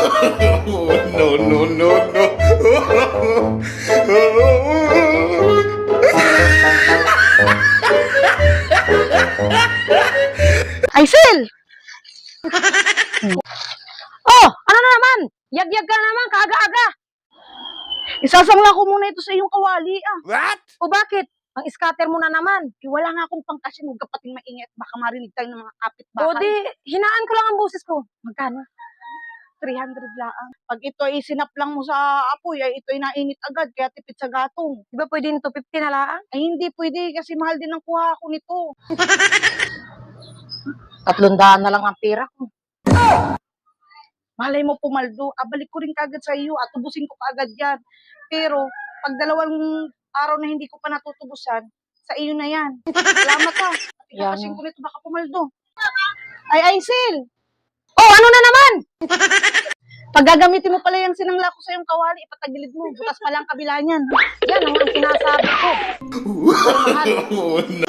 No, no, no, no. Aisel! Oh, ano na naman? Yag-yag ka na naman, kaaga-aga. Isasangla ko muna ito sa iyong kawali, ah. What? O bakit? Ang scatter mo na naman. Wala nga akong pangkasya, huwag ka pating maingay at baka marinig tayo ng mga kapitbahay. O di, hinaan ko lang ang boses ko. Magkano? 300 lang. Pag ito ay sinap lang mo sa apoy, ay ito ay nainit agad, kaya tipid sa gatong. Di ba pwede nito 50 na lang? Ay hindi pwede, kasi mahal din ang kuha ko nito. 300 na lang ang pera ko. Malay mo pumaldo, balik ko rin kagad sa iyo at tubusin ko kaagad yan. Pero, pag 2 araw na hindi ko pa natutubusan, sa iyo na yan. Salamat ha. Ikakasin ko nito, baka pumaldo. Ay, Sil! Oh, ano na naman? Pag gagamitin mo pala yung sinangla ko sa iyong kawali, ipatagilid mo. Butas pa lang kabila niyan. Yan ang sinasabi ko. Ay, mahal. Oh, no.